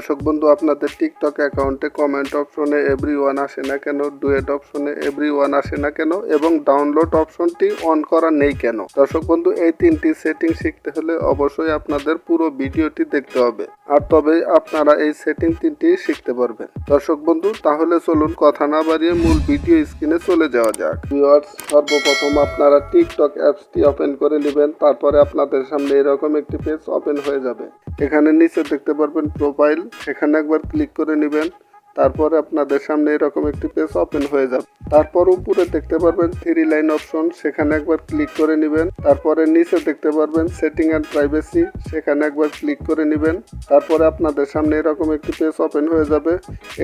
দর্শক বন্ধু, আপনাদের টিকটক অ্যাকাউন্টে কমেন্ট অপশনে এভরিওয়ান আসে না কেন, ডুয়েট অপশনে এভরিওয়ান আসে না কেন এবং ডাউনলোড অপশনটি অন করা নেই কেন? দর্শক বন্ধু, এই তিনটি সেটিং শিখতে হলে অবশ্যই আপনাদের পুরো ভিডিওটি দেখতে হবে, আর তবেই আপনারা এই সেটিং তিনটি শিখতে পারবেন। দর্শক বন্ধু, তাহলে চলুন কথা না বাড়িয়ে মূল ভিডিও স্ক্রিনে চলে যাওয়া যাক। ভিউয়ার্স, সর্বপ্রথম আপনারা টিকটক অ্যাপসটি ওপেন করে নেবেন। তারপরে আপনাদের সামনে এরকম একটি পেজ ওপেন হয়ে যাবে। এখানে নিচে দেখতে পারবেন প্রোফাইল, সেখানে একবার ক্লিক করে নেবেন। তারপরে আপনাদের সামনে এরকম একটি পেজ ওপেন হয়ে যাবে। তারপর উপরে দেখতে পারবেন 3 লাইন অপশন, সেখানে একবার ক্লিক করে নেবেন। তারপরে নিচে দেখতে পারবেন সেটিং অ্যান্ড প্রাইভেসি, সেখানে একবার ক্লিক করে নেবেন। তারপরে আপনাদের সামনে এরকম একটি পেজ ওপেন হয়ে যাবে।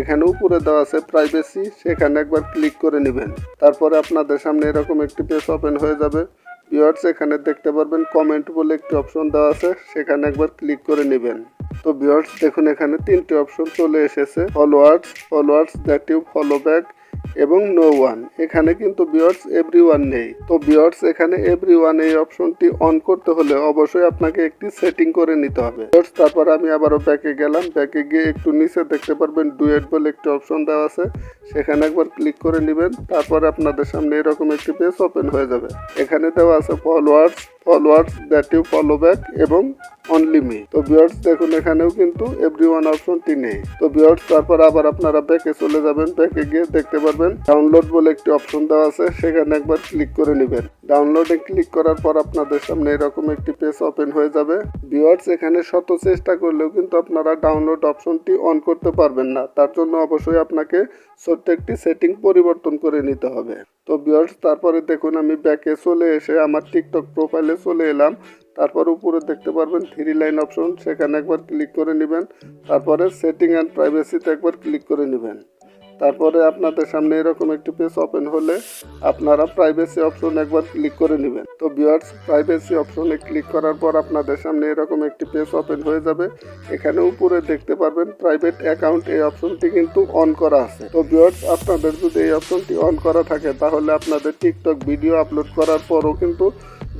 এখানে উপরে দেওয়া আছে প্রাইভেসি, সেখানে একবার ক্লিক করে নেবেন। তারপরে আপনাদের সামনে এরকম একটি পেজ ওপেন হয়ে যাবে। ভিউয়ার্স, এখানে দেখতে পারবেন কমেন্ট বলে একটি অপশন দেওয়া আছে, সেখানে একবার ক্লিক করে নেবেন। তো ভিউয়ার্স, দেখুন এখানে তিনটি অপশন চলে এসেছে, followers that you follow back এবং নো ওয়ান। এখানে কিন্তু ভিউয়ার্স এভরিওয়ান নেই। তো ভিউয়ার্স, এখানে এভরিওয়ান এই অপশনটি অন করতে হলে অবশ্যই আপনাকে একটি সেটিং করে নিতে হবে। ভিউয়ার্স, তারপর আমি আবারও ব্যাকে গেলাম। ব্যাকে গিয়ে একটু নিচে দেখতে পারবেন ডুয়েট বলে একটি অপশন দেওয়া আছে, সেখানে একবার ক্লিক করে নেবেন। তারপরে আপনাদের সামনে এরকম একটি পেজ ওপেন হয়ে যাবে। এখানে দেওয়া আছে followers that you follow back এবং অনলি মি। তো ভিউয়ার্স, দেখুন এখানেও কিন্তু এভরিওয়ান অপশনটি নেই। তো ভিউয়ার্স, তারপর আবার আপনারা ব্যাকে চলে যাবেন। ব্যাকে গিয়ে দেখতে পারবেন ডাউনলোড বলে একটি অপশন দেওয়া আছে, সেখানে একবার ক্লিক করে নেবেন। ডাউনলোডে ক্লিক করার পর আপনাদের সামনে এরকম একটি পেজ ওপেন হয়ে যাবে। ভিউয়ার্স, এখানে শত চেষ্টা করলেও কিন্তু আপনারা ডাউনলোড অপশনটি অন করতে পারবেন না। তার জন্য অবশ্যই আপনাকে ছোট্ট একটি সেটিং পরিবর্তন করে নিতে হবে। তো ভিউয়ার্স, তারপরে দেখুন আমি ব্যাকে চলে এসে আমার টিকটক প্রোফাইলে চলে এলাম। তারপর উপরে দেখতে পারবেন 3 লাইন অপশন, সেখানে একবার ক্লিক করে নেবেন। তারপরে সেটিং অ্যান্ড প্রাইভেসিতে একবার ক্লিক করে নেবেন। তারপরে আপনাদের সামনে এরকম একটি পেজ ওপেন হলে আপনারা প্রাইভেসি অপশন একবার ক্লিক করে নেবেন। তো ভিউয়ার্স, প্রাইভেসি অপশনে ক্লিক করার পর আপনাদের সামনে এরকম একটি পেজ ওপেন হয়ে যাবে। এখানে উপরে দেখতে পারবেন প্রাইভেট অ্যাকাউন্ট, এই অপশনটি কিন্তু অন করা আছে। তো ভিউয়ার্স, আপনাদের যদি এই অপশনটি অন করা থাকে তাহলে আপনাদের টিকটক ভিডিও আপলোড করার পরও কিন্তু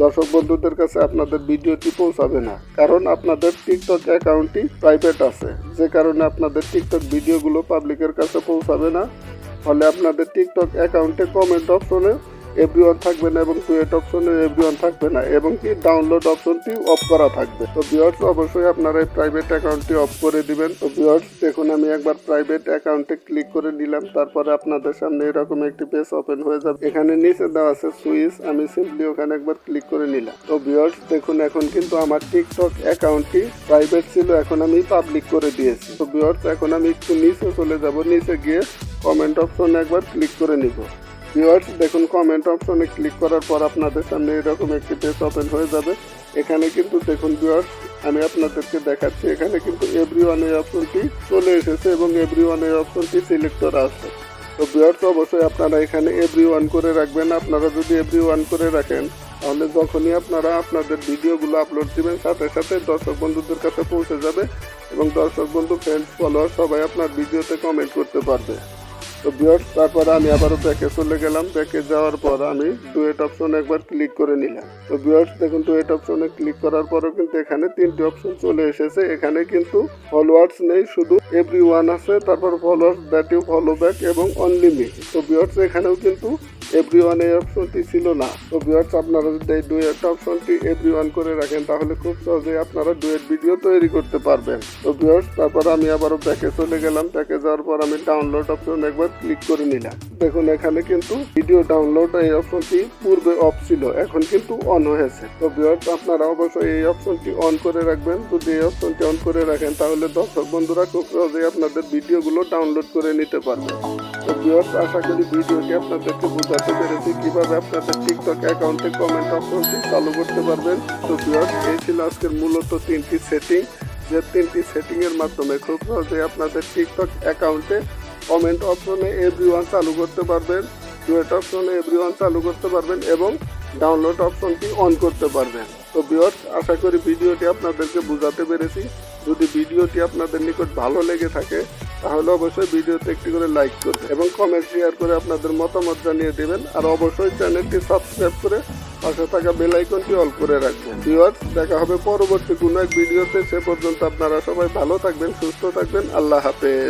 দর্শক বন্ধুদের কাছে আপনাদের ভিডিওটি পৌঁছাবে না, কারণ আপনাদের টিকটক অ্যাকাউন্টটি প্রাইভেট আছে, যে কারণে আপনাদের টিকটক ভিডিওগুলো পাবলিকের কাছে পৌঁছাবে না। ফলে আপনাদের টিকটক অ্যাকাউন্টে কমেন্ট অপশনে এভরিওয়ান থাকবে না এবং ডুয়েট অপশনে এভরিওয়ান থাকবে না, এবং কি ডাউনলোড অপশনটি অফ করা থাকবে। তো ভিউয়ার্স, অবশ্যই আপনারা এই প্রাইভেট অ্যাকাউন্টটি অফ করে দিবেন। তো ভিউয়ার্স, দেখুন আমি একবার প্রাইভেট অ্যাকাউন্টে ক্লিক করে নিলাম। তারপরে আপনাদের সামনে এরকম একটি পেজ ওপেন হয়ে যাবে। এখানে নিচে দেওয়া আছে সুইচ, আমি সিম্পলি ওখানে একবার ক্লিক করে নিলাম। তো ভিউয়ার্স, দেখুন এখন কিন্তু আমার টিকটক অ্যাকাউন্টটি প্রাইভেট ছিল, এখন আমি পাবলিক করে দিয়েছি। তো ভিউয়ার্স, এখন আমি একটু নিচে চলে যাব। নিচে গিয়ে কমেন্ট অপশনে একবার ক্লিক করে নিব। ভিউয়ার্স, দেখুন কমেন্ট অপশনে ক্লিক করার পর আপনাদের সামনে এরকম একটি পেজ ওপেন হয়ে যাবে। এখানে কিন্তু দেখুন ভিউয়ার্স, আমি আপনাদেরকে দেখাচ্ছি, এখানে কিন্তু এভরিওয়ান এই অপশনটি চলে এসেছে এবং এভরিওয়ান এই অপশনটি সিলেক্ট করা আছে। তো ভিউয়ার্স, অবশ্যই আপনারা এখানে এভরিওয়ান করে রাখবেন। আপনারা যদি এভরিওয়ান করে রাখেন তাহলে যখনই আপনারা আপনাদের ভিডিওগুলো আপলোড দিবেন সাথে সাথে দর্শক বন্ধুদের কাছে পৌঁছে যাবে এবং দর্শক বন্ধু, ফ্রেন্ডস, ফলোয়ার সবাই আপনার ভিডিওতে কমেন্ট করতে পারবে। তো ভিউয়ার্স, তারপরে আমি আবারও ব্যাকে চলে গেলাম। ব্যাকে যাওয়ার পর আমি ডুয়েট অপশনে একবার ক্লিক করে নিলাম। তো ভিউয়ার্স, দেখুন ডুয়েট অপশনে ক্লিক করার পরও কিন্তু এখানে তিনটি অপশন চলে এসেছে। এখানে কিন্তু ফলোয়ার্স নেই, শুধু এভরিওয়ান আছে, তারপর followers that you follow back এবং অনলি মি। তো ভিউয়ার্স, এখানেও কিন্তু এভরিওয়ান এই অপশনটি ছিল না। তো ভিউয়ার্স, আপনারা যদি এই ডুয়েট অপশনটি এভরিওয়ান করে রাখেন তাহলে খুব সহজেই আপনারা ডুয়েট ভিডিও তৈরি করতে পারবেন। তো ভিউয়ার্স, তারপর আমি আবারও ব্যাকে চলে গেলাম। ব্যাকে যাওয়ার পর আমি ডাউনলোড অপশন একবার ক্লিক করে নিলাম। দেখুন এখানে কিন্তু ভিডিও ডাউনলোড এই অপশনটি পূর্বে অফ ছিল, এখন কিন্তু অন হয়েছে। তো ভিউয়ার্স, আপনারা অবশ্যই এই অপশনটি অন করে রাখবেন। যদি এই অপশনটি অন করে রাখেন তাহলে দর্শক বন্ধুরা খুব সহজেই আপনাদের ভিডিওগুলো ডাউনলোড করে নিতে পারবে। তো ভিউয়ার্স, আশা করি ভিডিওটি আপনাদেরকে বোঝাতে পেরেছি কিভাবে আপনাদের টিকটক অ্যাকাউন্টে কমেন্ট অপশনটি চালু করতে পারবেন। তো ভিউয়ার্স, এই ছিল আজকের মূলত তিনটি সেটিং, যে তিনটি সেটিংয়ের মাধ্যমে খুব সহজেই আপনাদের টিকটক অ্যাকাউন্টে কমেন্ট অপশনে এভরিওয়ান চালু করতে পারবেন, ডুয়েট অপশনে এভরিওয়ান চালু করতে পারবেন এবং ডাউনলোড অপশনটি অন করতে পারবেন। তো ভিউয়ার্স, আশা করি ভিডিওটি আপনাদেরকে বোঝাতে পেরেছি। যদি ভিডিওটি আপনাদের নিকট ভালো লেগে থাকে তাহলে অবশ্যই ভিডিওতে একটি করে লাইক করবেন এবং কমেন্ট শেয়ার করে আপনাদের মতামত জানিয়ে দেবেন। আর অবশ্যই চ্যানেলটি সাবস্ক্রাইব করে পাশে থাকা বেল আইকনটি অল করে রাখবেন। ভিউয়ার্স, দেখা হবে পরবর্তী কোনো এক ভিডিওতে। সে পর্যন্ত আপনারা সবাই ভালো থাকবেন, সুস্থ থাকবেন। আল্লাহ হাফেজ।